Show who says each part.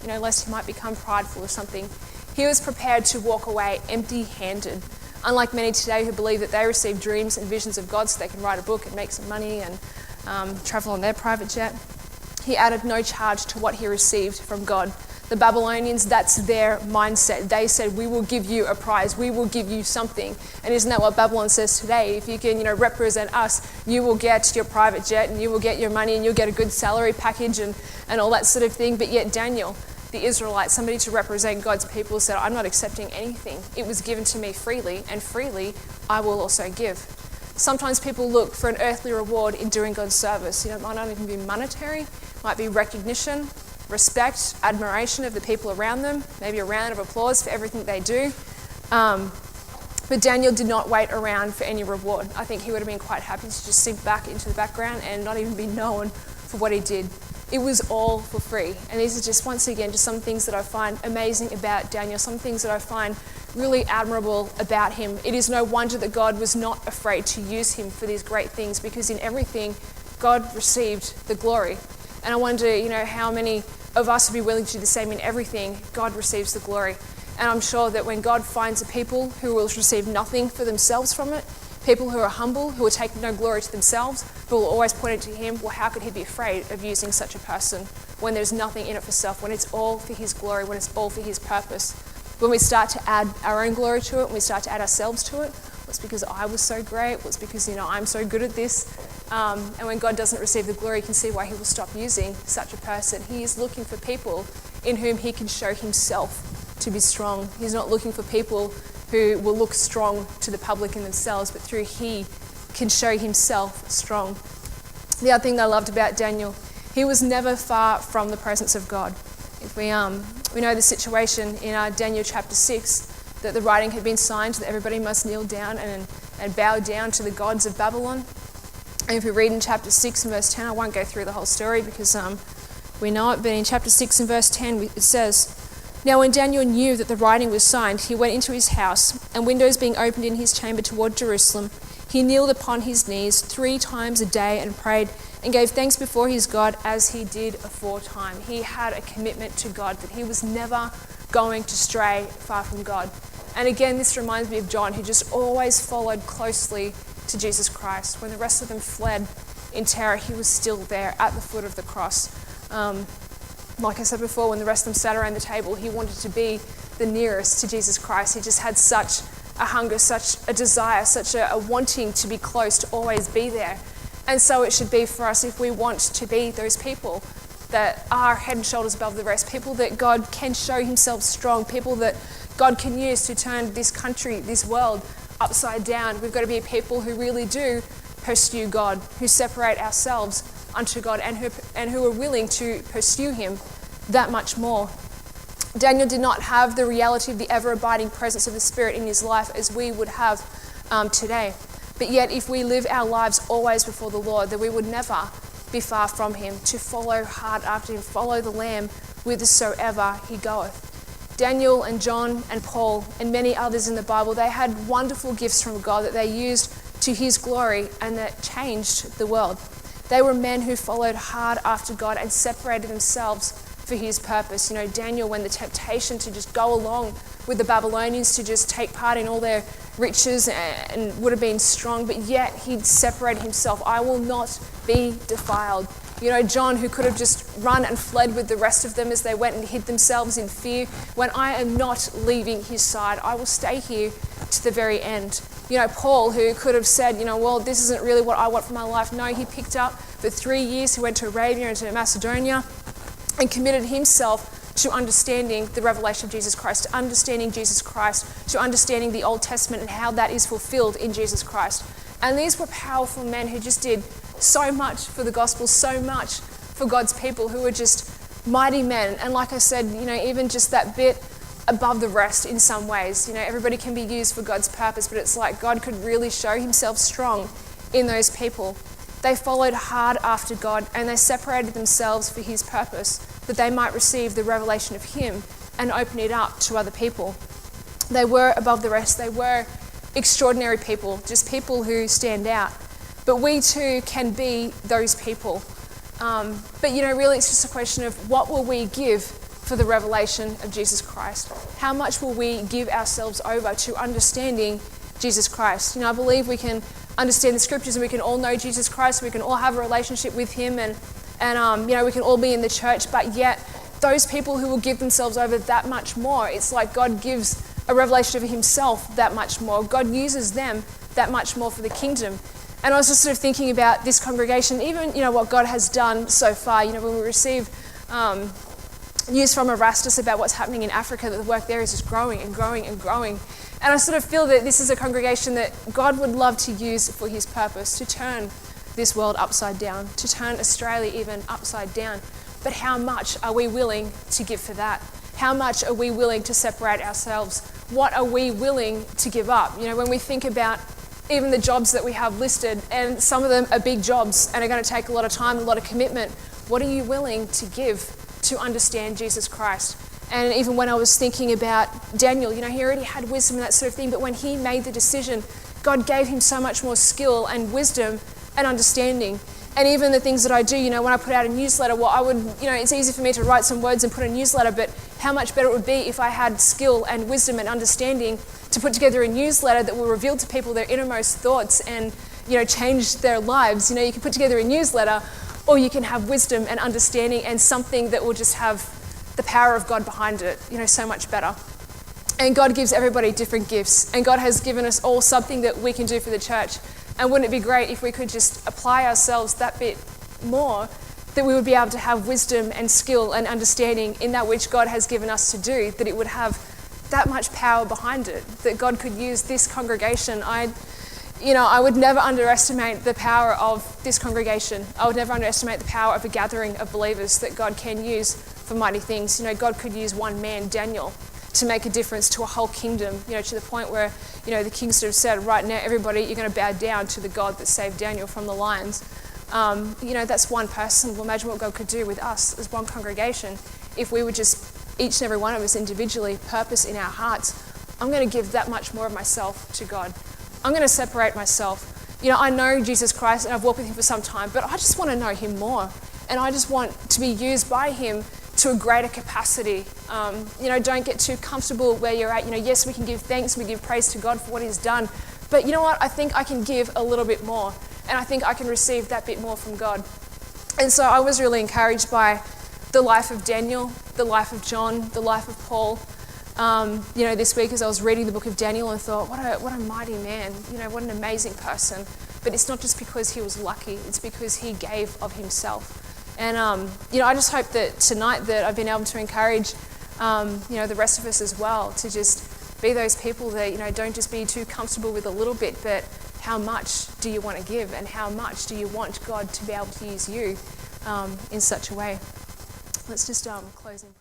Speaker 1: lest he might become prideful or something. He was prepared to walk away empty-handed. Unlike many today who believe that they receive dreams and visions of God so they can write a book and make some money and travel on their private jet, he added no charge to what he received from God. The Babylonians, that's their mindset. They said, we will give you a prize. We will give you something. And isn't that what Babylon says today? If you can, represent us, you will get your private jet and you will get your money and you'll get a good salary package and all that sort of thing. But yet Daniel, the Israelite, somebody to represent God's people, said, I'm not accepting anything. It was given to me freely, and freely I will also give. Sometimes people look for an earthly reward in doing God's service. It might not even be monetary, it might be recognition, respect, admiration of the people around them, maybe a round of applause for everything they do. But Daniel did not wait around for any reward. I think he would have been quite happy to just sink back into the background and not even be known for what he did. It was all for free. And these are just, once again, just some things that I find amazing about Daniel, some things that I find really admirable about him. It is no wonder that God was not afraid to use him for these great things, because in everything, God received the glory. And I wonder, how many of us would be willing to do the same in everything. God receives the glory. And I'm sure that when God finds a people who will receive nothing for themselves from it, people who are humble, who will take no glory to themselves, but will always point it to him, well, how could he be afraid of using such a person when there's nothing in it for self, when it's all for his glory, when it's all for his purpose? When we start to add our own glory to it, when we start to add ourselves to it, well, it's because I was so great, well, it's because, I'm so good at this. And when God doesn't receive the glory, you can see why he will stop using such a person. He is looking for people in whom he can show himself to be strong. He's not looking for people who will look strong to the public in themselves, but through he can show himself strong. The other thing that I loved about Daniel, he was never far from the presence of God. If we know the situation in Daniel chapter 6, that the writing had been signed that everybody must kneel down and bow down to the gods of Babylon. And if we read in chapter 6 and verse 10, I won't go through the whole story because we know it, but in chapter 6 and verse 10 it says, Now when Daniel knew that the writing was signed, he went into his house, and windows being opened in his chamber toward Jerusalem, he kneeled upon his knees 3 times a day and prayed and gave thanks before his God as he did aforetime. He had a commitment to God that he was never going to stray far from God. And again, this reminds me of John, who just always followed closely to Jesus Christ. When the rest of them fled in terror, he was still there at the foot of the cross. Like I said before, when the rest of them sat around the table, he wanted to be the nearest to Jesus Christ. He just had such a hunger, such a desire, such a wanting to be close, to always be there. And so it should be for us if we want to be those people that are head and shoulders above the rest, people that God can show himself strong, people that God can use to turn this country, this world, upside down. We've got to be people who really do pursue God, who separate ourselves unto God, and who are willing to pursue him that much more. Daniel did not have the reality of the ever-abiding presence of the Spirit in his life as we would have today. But yet, if we live our lives always before the Lord, then we would never be far from him, to follow hard after him, follow the Lamb whithersoever he goeth. Daniel and John and Paul and many others in the Bible, they had wonderful gifts from God that they used to his glory and that changed the world. They were men who followed hard after God and separated themselves for his purpose. Daniel, when the temptation to just go along with the Babylonians, to just take part in all their riches and would have been strong, but yet he'd separated himself. I will not be defiled. John, who could have just run and fled with the rest of them as they went and hid themselves in fear, when I am not leaving his side, I will stay here to the very end. Paul, who could have said, well, this isn't really what I want for my life. No, he picked up for 3 years. He went to Arabia and to Macedonia and committed himself to understanding the revelation of Jesus Christ, to understanding Jesus Christ, to understanding the Old Testament and how that is fulfilled in Jesus Christ. And these were powerful men who just did so much for the gospel, so much for God's people, who were just mighty men. And like I said, even just that bit above the rest in some ways. Everybody can be used for God's purpose, but it's like God could really show himself strong in those people. They followed hard after God and they separated themselves for his purpose, that they might receive the revelation of him and open it up to other people. They were above the rest. They were extraordinary people, just people who stand out. But we too can be those people. But really it's just a question of what will we give for the revelation of Jesus Christ? How much will we give ourselves over to understanding Jesus Christ? I believe we can understand the scriptures and we can all know Jesus Christ. We can all have a relationship with him and we can all be in the church, but yet those people who will give themselves over that much more, it's like God gives a revelation of himself that much more. God uses them that much more for the kingdom. And I was just sort of thinking about this congregation, even, what God has done so far. When we receive news from Erastus about what's happening in Africa, that the work there is just growing and growing and growing. And I sort of feel that this is a congregation that God would love to use for his purpose, to turn this world upside down, to turn Australia even upside down. But how much are we willing to give for that? How much are we willing to separate ourselves? What are we willing to give up? When we think about even the jobs that we have listed, and some of them are big jobs and are going to take a lot of time, a lot of commitment, what are you willing to give to understand Jesus Christ? And even when I was thinking about Daniel, he already had wisdom and that sort of thing, but when he made the decision, God gave him so much more skill and wisdom and understanding. And even the things that I do, when I put out a newsletter, it's easy for me to write some words and put a newsletter, but how much better it would be if I had skill and wisdom and understanding to put together a newsletter that will reveal to people their innermost thoughts and, change their lives. You can put together a newsletter, or you can have wisdom and understanding and something that will just have the power of God behind it, so much better. And God gives everybody different gifts, and God has given us all something that we can do for the church. And wouldn't it be great if we could just apply ourselves that bit more, that we would be able to have wisdom and skill and understanding in that which God has given us to do, that it would have that much power behind it, that God could use this congregation. I would never underestimate the power of this congregation. I would never underestimate the power of a gathering of believers that God can use for mighty things. God could use one man, Daniel, to make a difference to a whole kingdom, to the point where, the king sort of said, right now, everybody, you're going to bow down to the God that saved Daniel from the lions. That's one person. Well, imagine what God could do with us as one congregation if we would just, each and every one of us individually, purpose in our hearts, I'm going to give that much more of myself to God. I'm going to separate myself. I know Jesus Christ and I've walked with him for some time, but I just want to know him more. And I just want to be used by him to a greater capacity. Don't get too comfortable where you're at. Yes, we can give thanks, we give praise to God for what he's done. But you know what? I think I can give a little bit more. And I think I can receive that bit more from God. And so I was really encouraged by the life of Daniel, the life of John, the life of Paul. This week as I was reading the book of Daniel and thought, what a mighty man, what an amazing person. But it's not just because he was lucky, it's because he gave of himself. And, I just hope that tonight that I've been able to encourage, the rest of us as well to just be those people that, don't just be too comfortable with a little bit, but how much do you want to give and how much do you want God to be able to use you in such a way? Let's just close in prayer.